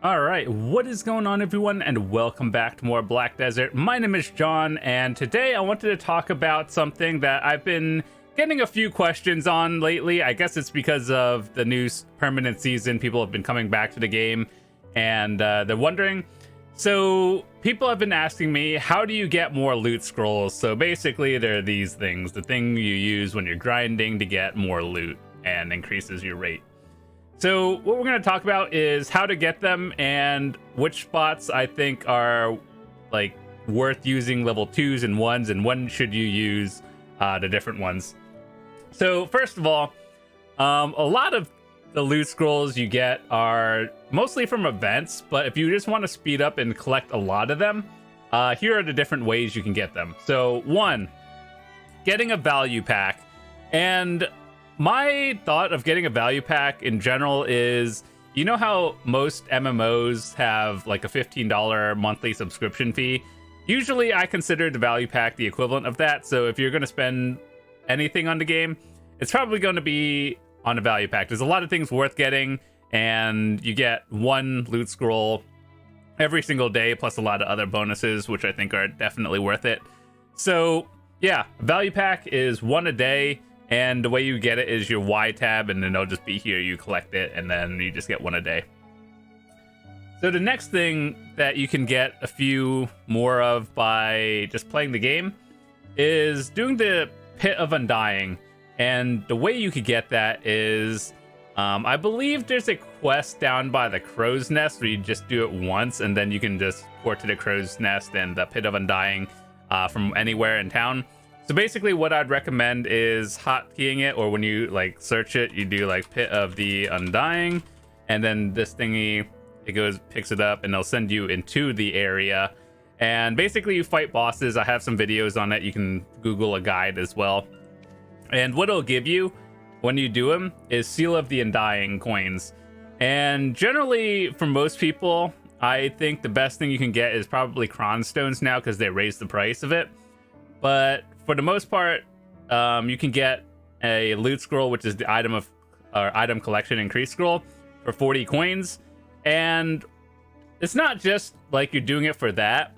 All right, what is going on, everyone, and welcome back to more Black Desert. My name is John, and today I wanted to talk about something that I've been getting a few questions on lately. I guess it's because of the new permanent season. People have been coming back to the game, and they're wondering. So people have been asking me, how do you get more loot scrolls? So basically, they're these things, the thing you use when you're grinding to get more loot and increases your rate. So what we're going to talk about is how to get them and which spots I think are like worth using level 2s and 1s, and when should you use the different ones. So first of all, a lot of the loot scrolls you get are mostly from events, but if you just want to speed up and collect a lot of them, here are the different ways you can get them. So one, getting a value pack. And my thought of getting a value pack in general is, you know how most MMOs have like a $15 monthly subscription fee? Usually I consider the value pack the equivalent of that. So if you're going to spend anything on the game, it's probably going to be on a value pack. There's a lot of things worth getting, and you get one loot scroll every single day, plus a lot of other bonuses, which I think are definitely worth it. So yeah, value pack is one a day. And the way you get it is your Y tab, and then it'll just be here. You collect it, and then you just get one a day. So the next thing that you can get a few more of by just playing the game is doing the Pit of Undying. And the way you could get that is, I believe there's a quest down by the Crow's Nest where you just do it once, and then you can just port to the Crow's Nest and the Pit of Undying from anywhere in town. So basically what I'd recommend is hotkeying it, or when you like search it, you do like Pit of the Undying, and then this thingy, it goes, picks it up, and they'll send you into the area. And basically you fight bosses. I have some videos on it. You can Google a guide as well. And what it'll give you when you do them is Seal of the Undying coins. And generally for most people, I think the best thing you can get is probably Cron Stones now, because they raised the price of it. But for the most part, you can get a loot scroll, which is the item collection increase scroll, for 40 coins. And it's not just like you're doing it for that.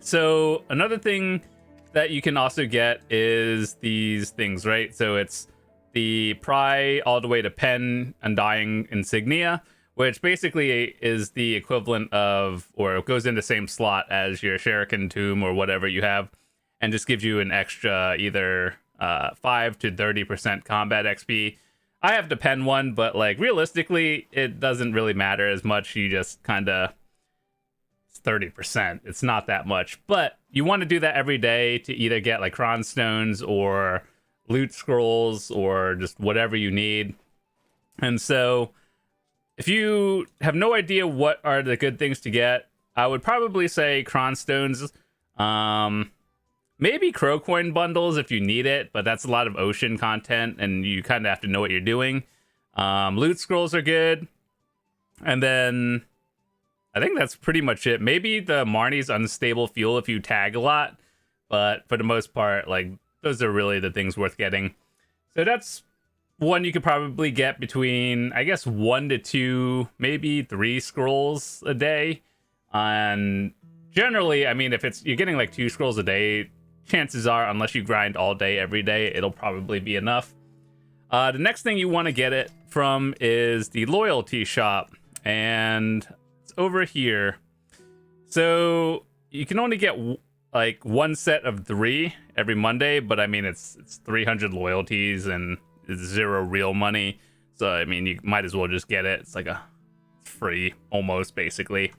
So another thing that you can also get is these things, right? So it's the Pry all the way to Pen Undying Insignia, which basically is the equivalent of, or it goes in the same slot as your Shuriken Tomb or whatever you have, and just gives you an extra either 5 to 30% combat XP. I have the pen one, but like realistically, it doesn't really matter as much. You just kind of, it's 30%. It's not that much, but you want to do that every day to either get like Cron Stones or loot scrolls or just whatever you need. And so if you have no idea what are the good things to get, I would probably say Cron Stones, maybe Crow Coin bundles if you need it, but that's a lot of ocean content, and you kind of have to know what you're doing. Loot scrolls are good. And then I think that's pretty much it. Maybe the Marnie's Unstable Fuel if you tag a lot, but for the most part, like, those are really the things worth getting. So that's one you could probably get between, I guess, 1 to 2, maybe 3 scrolls a day. And generally, I mean, if you're getting like 2 scrolls a day, chances are, unless you grind all day every day, it'll probably be enough. The next thing you want to get it from is the loyalty shop, and it's over here. So you can only get like one set of 3 every Monday, but I mean it's 300 loyalties and it's 0 real money. So I mean, you might as well just get it. It's like it's free almost, basically.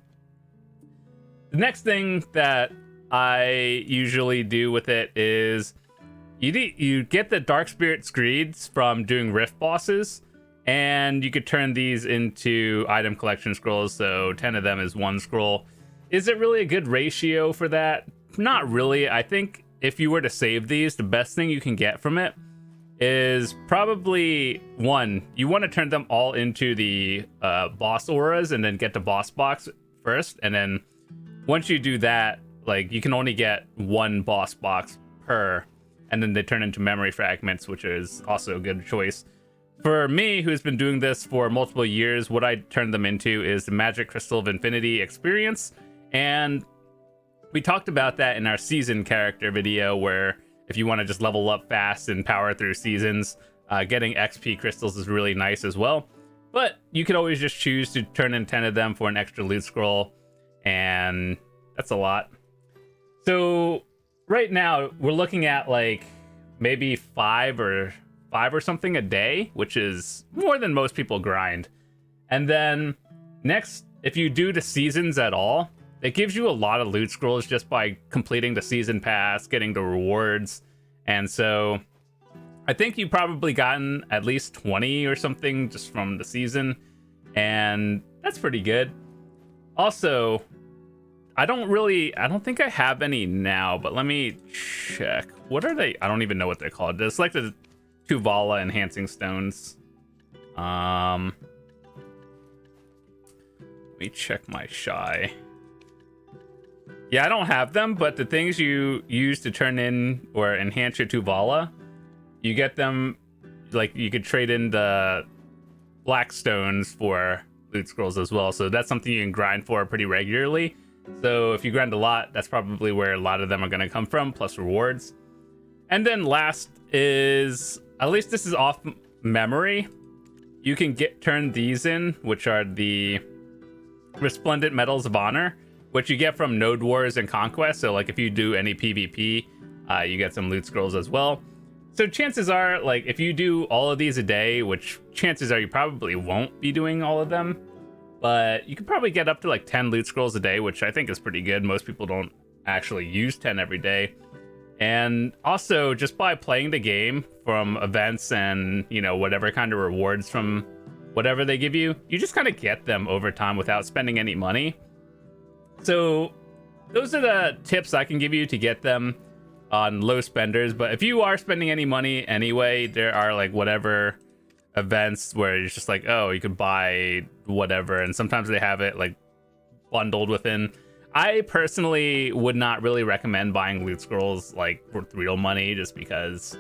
The next thing that I usually do with it is you get the Dark Spirit Screeds from doing Rift bosses, and you could turn these into item collection scrolls, so 10 of them is 1 scroll. Is it really a good ratio for that? Not really. I think if you were to save these, the best thing you can get from it is probably, one, you want to turn them all into the boss auras and then get the boss box first, and then once you do that, like, you can only get 1 boss box per, and then they turn into memory fragments, which is also a good choice. For me, who's been doing this for multiple years, what I turned them into is the Magic Crystal of Infinity experience. And we talked about that in our season character video, where if you want to just level up fast and power through seasons, getting XP crystals is really nice as well. But you could always just choose to turn in 10 of them for an extra loot scroll, and that's a lot. So right now we're looking at like maybe five or something a day, which is more than most people grind. And then next, if you do the seasons at all, it gives you a lot of loot scrolls just by completing the season pass, getting the rewards. And so I think you've probably gotten at least 20 or something just from the season, and that's pretty good. Also, I don't think I have any now, but let me check. What are they? I don't even know what they're called. It's like the Tuvala enhancing stones. Let me check my shy. Yeah, I don't have them, but the things you use to turn in or enhance your Tuvala, you get them, like you could trade in the black stones for loot scrolls as well. So that's something you can grind for pretty regularly. So if you grind a lot, that's probably where a lot of them are going to come from, plus rewards. And then last is, at least this is off memory, you can turn these in, which are the Resplendent Medals of Honor, which you get from Node Wars and Conquest. So like if you do any PvP, you get some loot scrolls as well. So chances are, like if you do all of these a day, which chances are you probably won't be doing all of them, but you could probably get up to like 10 loot scrolls a day, which I think is pretty good. Most people don't actually use 10 every day. And also just by playing the game from events and, you know, whatever kind of rewards from whatever they give you, you just kind of get them over time without spending any money. So those are the tips I can give you to get them on low spenders. But if you are spending any money anyway, there are like whatever events where it's just like, oh, you could buy whatever, and sometimes they have it like bundled within. I personally would not really recommend buying loot scrolls like with real money, just because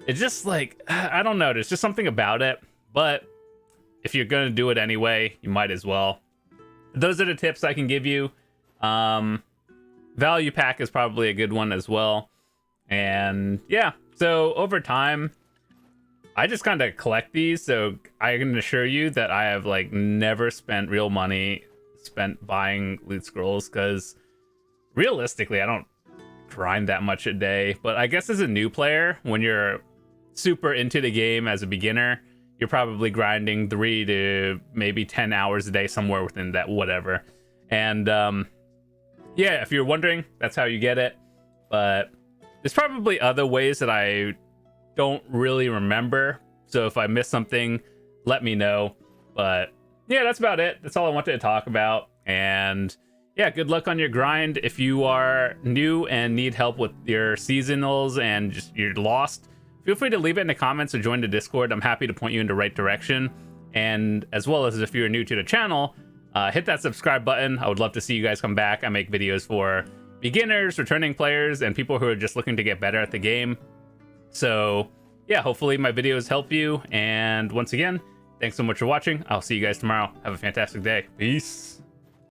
it's just like, I don't know, there's just something about it. But if you're gonna do it anyway, you might as well. Those are the tips I can give you. Value pack is probably a good one as well. And yeah, so over time, I just kind of collect these. So I can assure you that I have like never spent real money spent buying loot scrolls, because realistically, I don't grind that much a day. But I guess as a new player, when you're super into the game as a beginner, you're probably grinding 3 to maybe 10 hours a day, somewhere within that, whatever. And yeah, if you're wondering, that's how you get it. But there's probably other ways that I don't really remember. So if I miss something, let me know. But yeah, that's about it. That's all I wanted to talk about. And yeah, good luck on your grind. If you are new and need help with your seasonals and just you're lost, feel free to leave it in the comments or join the Discord. I'm happy to point you in the right direction. And as well as if you're new to the channel, hit that subscribe button. I would love to see you guys come back. I make videos for beginners, returning players, and people who are just looking to get better at the game. So yeah, hopefully my videos help you. And once again, thanks so much for watching. I'll see you guys tomorrow. Have a fantastic day. Peace.